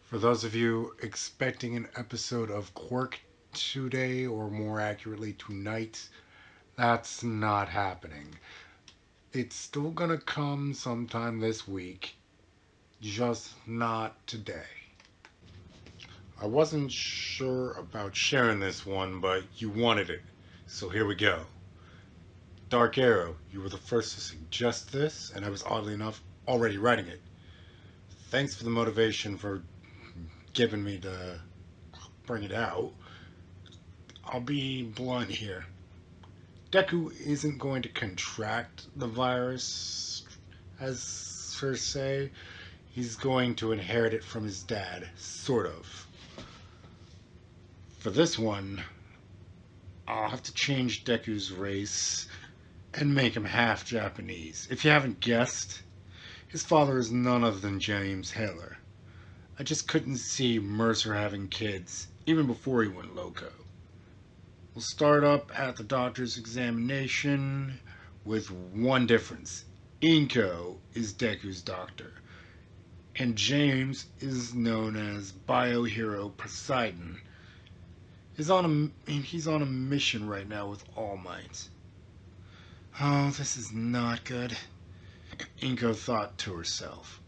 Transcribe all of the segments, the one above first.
For those of you expecting an episode of Quirk today, or more accurately tonight, that's not happening. It's still gonna come sometime this week, just not today. I wasn't sure about sharing this one, but you wanted it, so here we go. Dark Arrow, you were the first to suggest this, and I was oddly enough already writing it. Thanks for the motivation for giving me to bring it out. I'll be blunt here. Deku isn't going to contract the virus as per se. He's going to inherit it from his dad, sort of. For this one, I'll have to change Deku's race and make him half Japanese. If you haven't guessed, his father is none other than James Heller. I just couldn't see Mercer having kids, even before he went loco. We'll start up at the doctor's examination with one difference. Inko is Deku's doctor, and James is known as Biohero Poseidon. He's on a mission right now with All Might. Oh, this is not good, Inko thought to herself.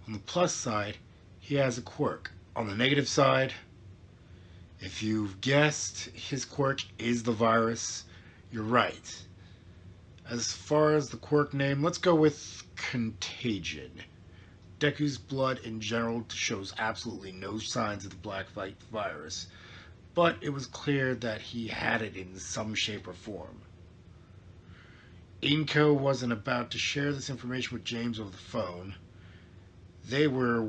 On the plus side, he has a quirk. On the negative side, if you've guessed his quirk is the virus, you're right. As far as the quirk name, let's go with contagion. Deku's blood in general shows absolutely no signs of the Blacklight virus, but it was clear that he had it in some shape or form. Inko wasn't about to share this information with James over the phone. They were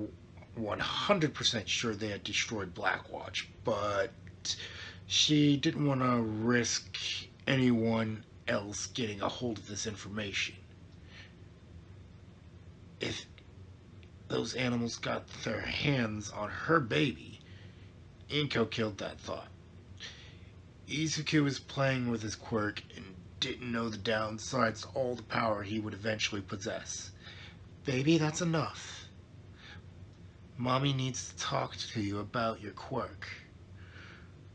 100% sure they had destroyed Blackwatch, but she didn't want to risk anyone else getting a hold of this information. If those animals got their hands on her baby, Inko killed that thought. Izuku was playing with his quirk and didn't know the downsides to all the power he would eventually possess. Baby, that's enough. Mommy needs to talk to you about your quirk.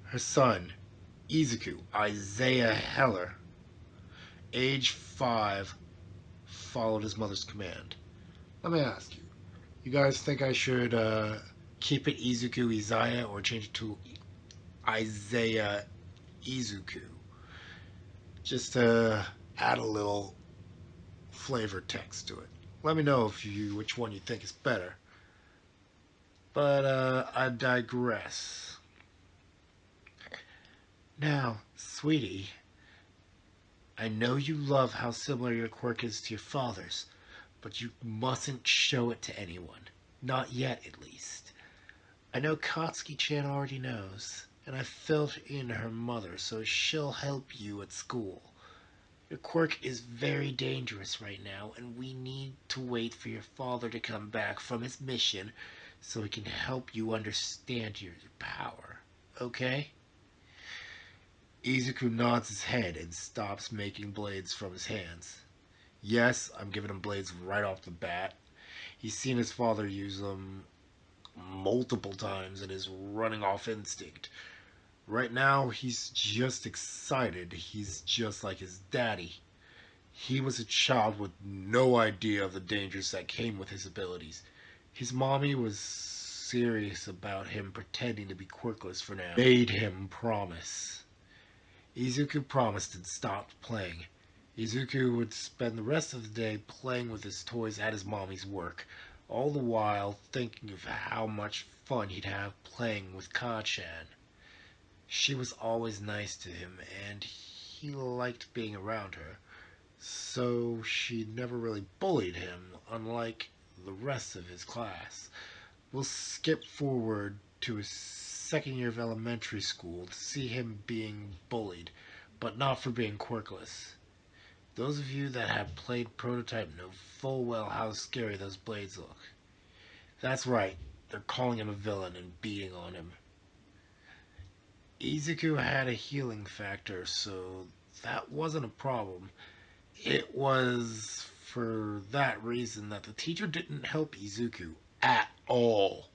Her son, Izuku Isaiah Heller, age 5, followed his mother's command. Let me ask you, you guys think I should keep it Izuku Isaiah or change it to Isaiah Izuku? Just to add a little flavor text to it. Let me know which one you think is better. But I digress. Now, sweetie, I know you love how similar your quirk is to your father's, but you mustn't show it to anyone. Not yet, at least. I know Katsuki-chan already knows, and I filled in her mother, so she'll help you at school. Your quirk is very dangerous right now, and we need to wait for your father to come back from his mission so he can help you understand your power. Okay? Izuku nods his head and stops making blades from his hands. Yes, I'm giving him blades right off the bat. He's seen his father use them multiple times and is running off instinct. Right now, he's just excited. He's just like his daddy. He was a child with no idea of the dangers that came with his abilities. His mommy was serious about him pretending to be quirkless for now. Made him promise. Izuku promised and stopped playing. Izuku would spend the rest of the day playing with his toys at his mommy's work, all the while thinking of how much fun he'd have playing with Ka-chan. She was always nice to him, and he liked being around her, so she never really bullied him, unlike the rest of his class. We'll skip forward to his second year of elementary school to see him being bullied, but not for being quirkless. Those of you that have played Prototype know full well how scary those blades look. That's right, they're calling him a villain and beating on him. Izuku had a healing factor, so that wasn't a problem. It was for that reason that the teacher didn't help Izuku at all.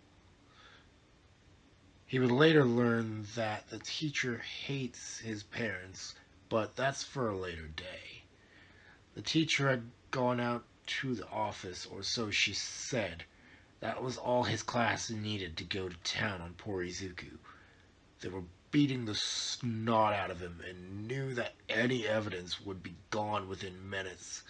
He would later learn that the teacher hates his parents, but that's for a later day. The teacher had gone out to the office, or so she said. That was all his class needed to go to town on poor Izuku. They were beating the snot out of him and knew that any evidence would be gone within minutes.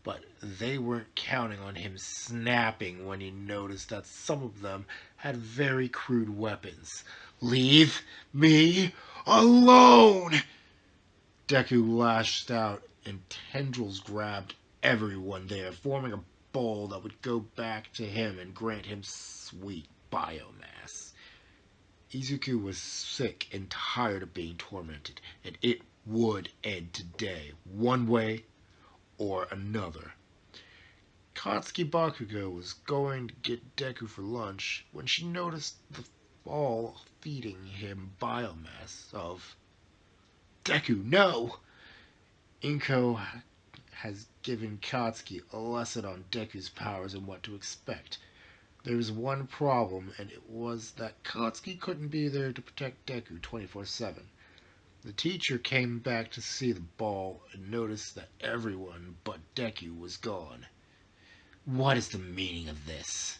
But they weren't counting on him snapping when he noticed that some of them had very crude weapons. Leave me alone! Deku lashed out and tendrils grabbed everyone there, forming a ball that would go back to him and grant him sweet biomass. Izuku was sick and tired of being tormented, and it would end today, one way or another. Katsuki Bakugo was going to get Deku for lunch when she noticed the ball feeding him biomass of Deku, no! Inko has given Katsuki a lesson on Deku's powers and what to expect. There was one problem, and it was that Katsuki couldn't be there to protect Deku 24/7. The teacher came back to see the ball and noticed that everyone but Deku was gone. What is the meaning of this?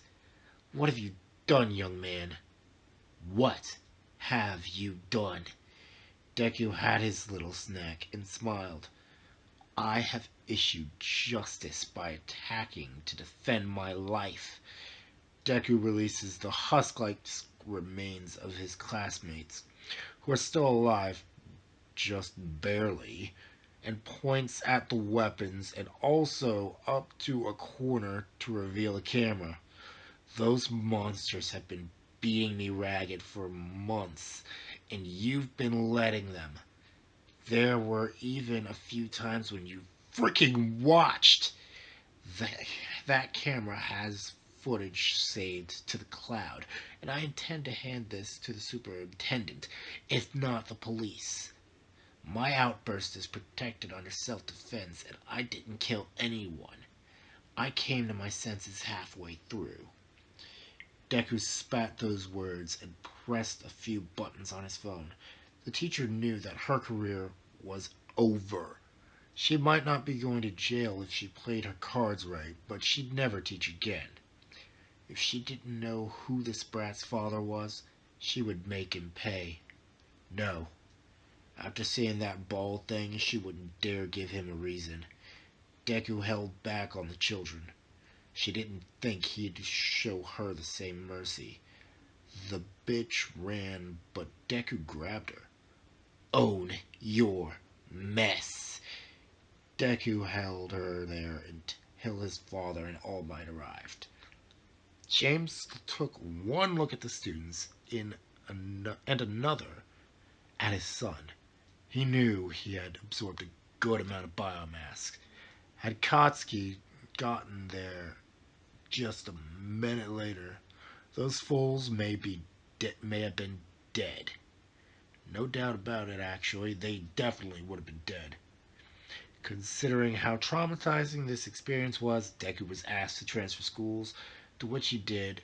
What have you done, young man? What have you done? Deku had his little snack and smiled. I have issued justice by attacking to defend my life. Deku releases the husk-like remains of his classmates, who are still alive, just barely, and points at the weapons and also up to a corner to reveal a camera. Those monsters have been beating me ragged for months, and you've been letting them. There were even a few times when you freaking watched. That camera has footage saved to the cloud, and I intend to hand this to the superintendent, if not the police. My outburst is protected under self-defense, and I didn't kill anyone. I came to my senses halfway through. Deku spat those words and pressed a few buttons on his phone. The teacher knew that her career was over. She might not be going to jail if she played her cards right, but she'd never teach again. If she didn't know who this brat's father was, she would make him pay. No. After seeing that ball thing, she wouldn't dare give him a reason. Deku held back on the children. She didn't think he'd show her the same mercy. The bitch ran, but Deku grabbed her. Own your mess. Deku held her there until his father and All Might arrived. James took one look at the students and another at his son. He knew he had absorbed a good amount of biomass. Had Katsuki gotten there just a minute later, those fools may have been dead. No doubt about it, actually. They definitely would have been dead. Considering how traumatizing this experience was, Deku was asked to transfer schools, to which he did,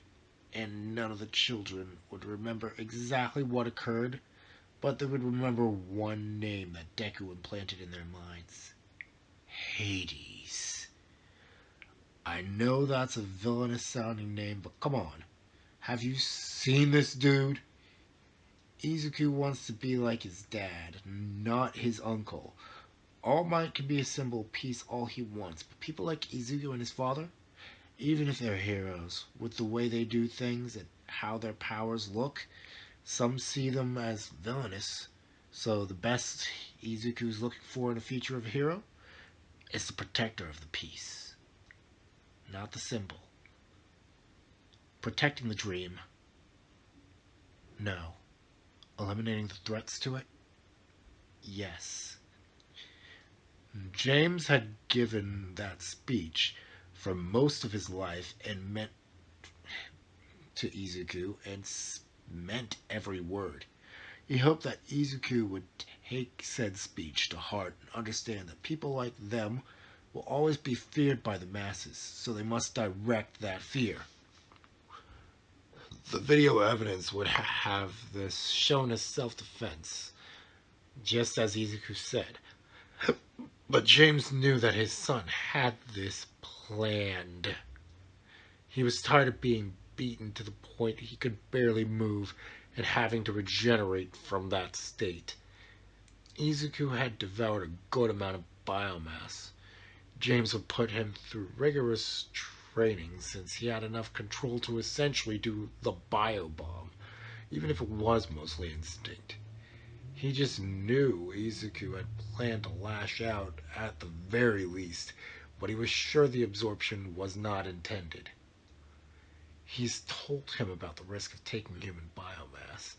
and none of the children would remember exactly what occurred, but they would remember one name that Deku implanted in their minds. Hades. I know that's a villainous sounding name, but come on. Have you seen this dude? Izuku wants to be like his dad, not his uncle. All Might can be a symbol of peace all he wants, but people like Izuku and his father, even if they're heroes, with the way they do things and how their powers look, some see them as villainous. So the best Izuku's looking for in the future of a hero is the protector of the peace, not the symbol. Protecting the dream. No. Eliminating the threats to it? Yes. James had given that speech for most of his life and meant to Izuku and meant every word. He hoped that Izuku would take said speech to heart and understand that people like them will always be feared by the masses, so they must direct that fear. The video evidence would have this shown as self-defense, just as Izuku said. But James knew that his son had this planned. He was tired of being beaten to the point he could barely move and having to regenerate from that state. Izuku had devoured a good amount of biomass. James would put him through rigorous training since he had enough control to essentially do the biobomb, even if it was mostly instinct. He just knew Izuku had planned to lash out at the very least, but he was sure the absorption was not intended. He's told him about the risk of taking human biomass.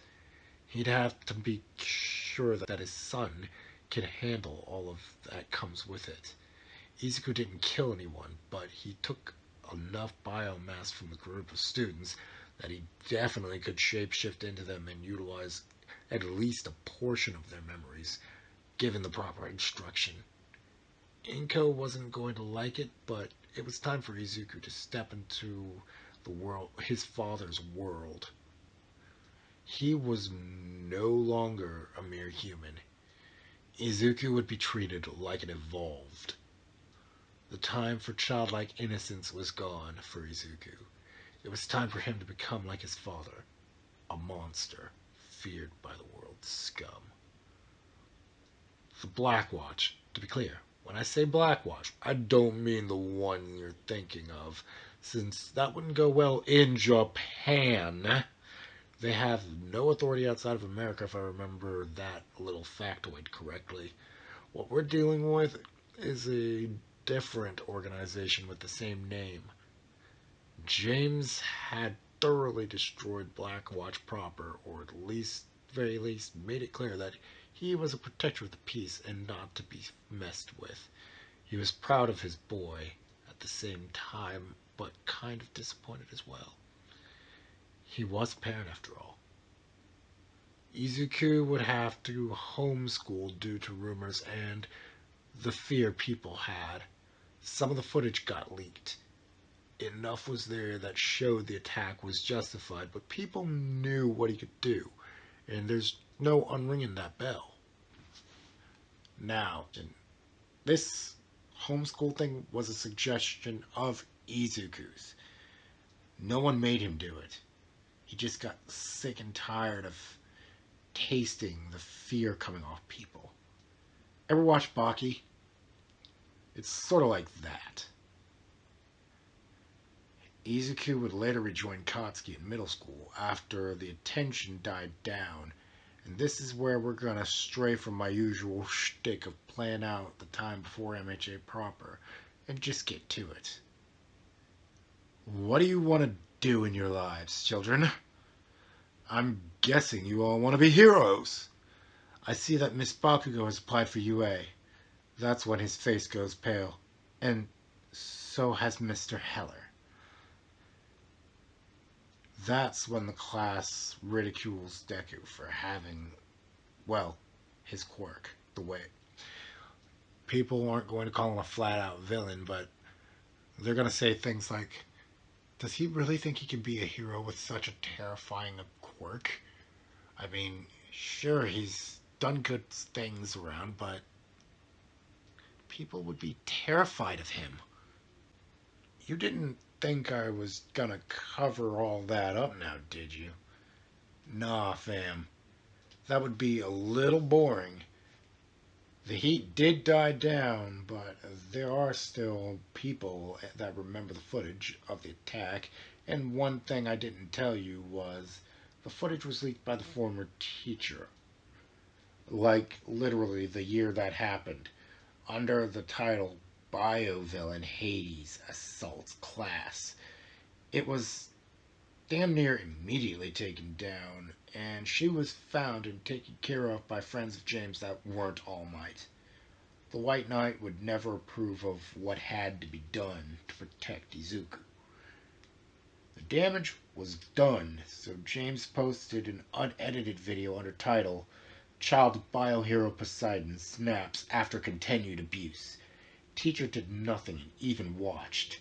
He'd have to be sure that his son can handle all of that comes with it. Izuku didn't kill anyone, but he took enough biomass from the group of students that he definitely could shapeshift into them and utilize at least a portion of their memories, given the proper instruction. Inko wasn't going to like it, but it was time for Izuku to step into the world, his father's world. He was no longer a mere human. Izuku would be treated like an evolved. The time for childlike innocence was gone for Izuku. It was time for him to become like his father, a monster, feared by the world's scum. The Blackwatch, to be clear, when I say Blackwatch, I don't mean the one you're thinking of, since that wouldn't go well in Japan. They have no authority outside of America, if I remember that little factoid correctly. What we're dealing with is a different organization with the same name. James had thoroughly destroyed Blackwatch proper, or at least, very least, made it clear that he was a protector of the peace and not to be messed with. He was proud of his boy at the same time, but kind of disappointed as well. He was a parent after all. Izuku would have to homeschool due to rumors and the fear people had. Some of the footage got leaked. Enough was there that showed the attack was justified, but people knew what he could do, and there's no unringing that bell. Now, this homeschool thing was a suggestion of Izuku's. No one made him do it. He just got sick and tired of tasting the fear coming off people. Ever watch Baki? It's sort of like that. Izuku would later rejoin Katsuki in middle school after the attention died down, and this is where we're gonna stray from my usual shtick of playing out the time before MHA proper and just get to it. What do you want to do in your lives, children? I'm guessing you all want to be heroes. I see that Miss Bakugo has applied for UA. That's when his face goes pale. And so has Mr. Heller. That's when the class ridicules Deku for having, well, his quirk, the way. People aren't going to call him a flat-out villain, but they're going to say things like, does he really think he can be a hero with such a terrifying quirk? I mean, sure, he's done good things around, but people would be terrified of him. You didn't think I was gonna cover all that up now, did you? Nah, fam. That would be a little boring. The heat did die down, but there are still people that remember the footage of the attack, and one thing I didn't tell you was the footage was leaked by the former teacher. Like, literally the year that happened, under the title Biovillain Hades Assaults Class. It was damn near immediately taken down, and she was found and taken care of by friends of James that weren't All Might. The White Knight would never approve of what had to be done to protect Izuku. The damage was done, so James posted an unedited video under title Child Biohero Poseidon Snaps After Continued Abuse. Teacher did nothing and even watched.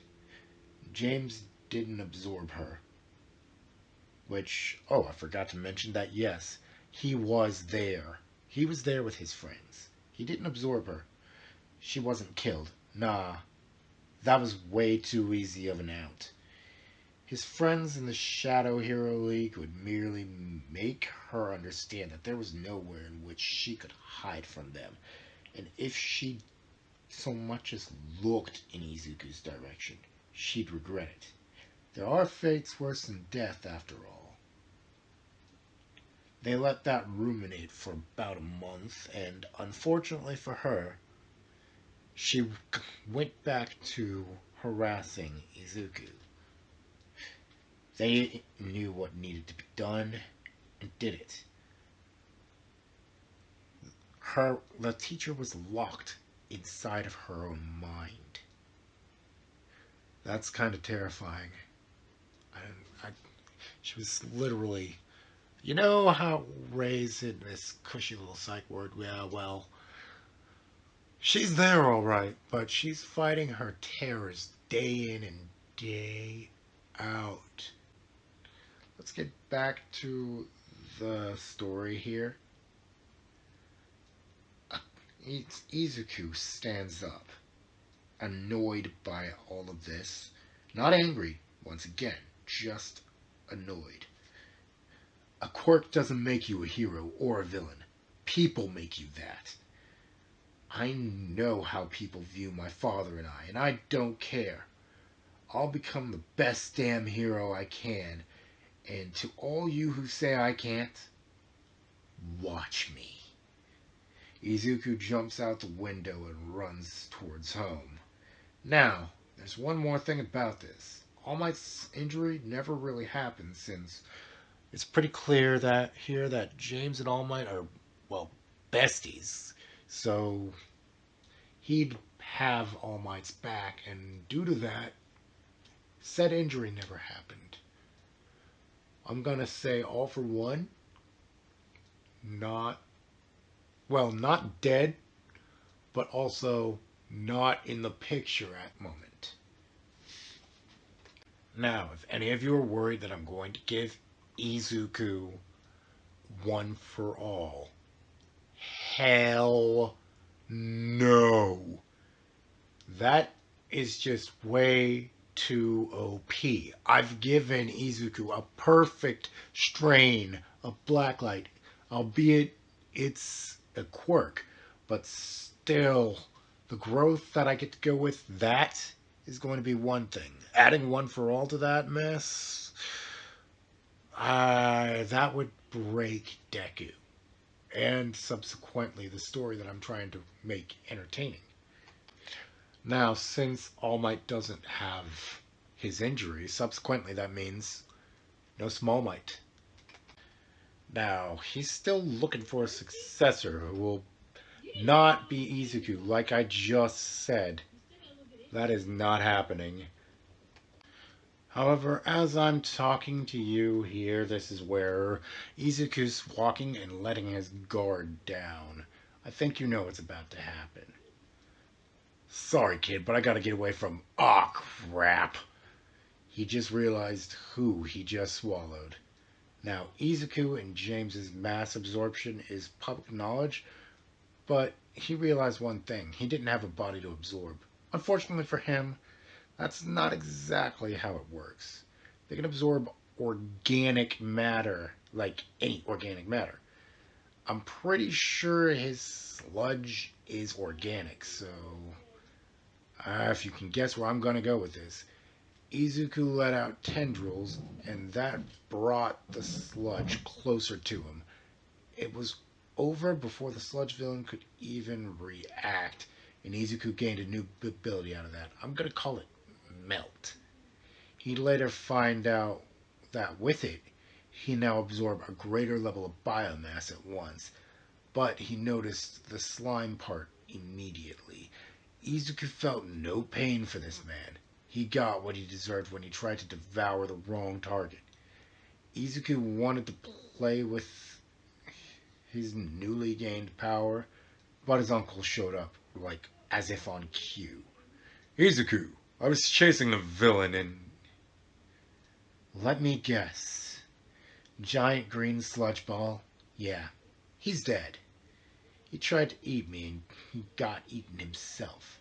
James didn't absorb her. Which, oh, I forgot to mention that, yes, he was there. He was there with his friends. He didn't absorb her. She wasn't killed. Nah, that was way too easy of an out. His friends in the Shadow Hero League would merely make her understand that there was nowhere in which she could hide from them. And if she so much as looked in Izuku's direction, she'd regret it. There are fates worse than death, after all. They let that ruminate for about a month, and unfortunately for her, she went back to harassing Izuku. They knew what needed to be done and did it. The teacher was locked inside of her own mind. That's kind of terrifying. I, I, she was literally, you know how Ray's in this cushy little psych ward? Yeah, well, she's there all right, but she's fighting her terrors day in and day out. Let's get back to the story here. Izuku stands up, annoyed by all of this. Not angry, once again, just annoyed. A quirk doesn't make you a hero or a villain. People make you that. I know how people view my father and I don't care. I'll become the best damn hero I can, and to all you who say I can't, watch me. Izuku jumps out the window and runs towards home. Now, there's one more thing about this. All Might's injury never really happened, since it's pretty clear that here that James and All Might are, well, besties. So he'd have All Might's back, and due to that, said injury never happened. I'm gonna say All for One, not, well, not dead, but also not in the picture at the moment. Now, if any of you are worried that I'm going to give Izuku One for All, hell no. That is just way too OP. I've given Izuku a perfect strain of Blacklight, albeit it's a quirk, but still, the growth that I get to go with, that is going to be one thing. Adding One for All to that mess, that would break Deku, and subsequently the story that I'm trying to make entertaining. Now, since All Might doesn't have his injury, subsequently that means no Small Might. Now, he's still looking for a successor who will not be Izuku, like I just said. That is not happening. However, as I'm talking to you here, this is where Izuku's walking and letting his guard down. I think you know what's about to happen. Sorry, kid, but I gotta get away from... Aw, crap. He just realized who he just swallowed. Now, Izuku and James's mass absorption is public knowledge, but he realized one thing. He didn't have a body to absorb. Unfortunately for him, that's not exactly how it works. They can absorb organic matter, like any organic matter. I'm pretty sure his sludge is organic, so... if you can guess where I'm going to go with this. Izuku let out tendrils, and that brought the sludge closer to him. It was over before the sludge villain could even react, and Izuku gained a new ability out of that. I'm going to call it Melt. He'd later find out that with it, he now absorbed a greater level of biomass at once, but he noticed the slime part immediately. Izuku felt no pain for this man. He got what he deserved when he tried to devour the wrong target. Izuku wanted to play with his newly gained power, but his uncle showed up, like, as if on cue. Izuku, I was chasing the villain and... Let me guess. Giant green sludge ball. Yeah, he's dead. He tried to eat me and he got eaten himself.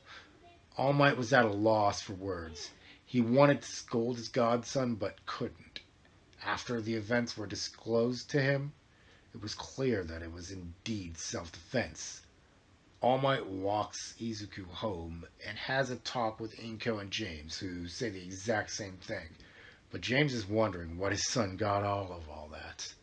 All Might was at a loss for words. He wanted to scold his godson but couldn't. After the events were disclosed to him, it was clear that it was indeed self-defense. All Might walks Izuku home and has a talk with Inko and James, who say the exact same thing. But James is wondering what his son got all of all that.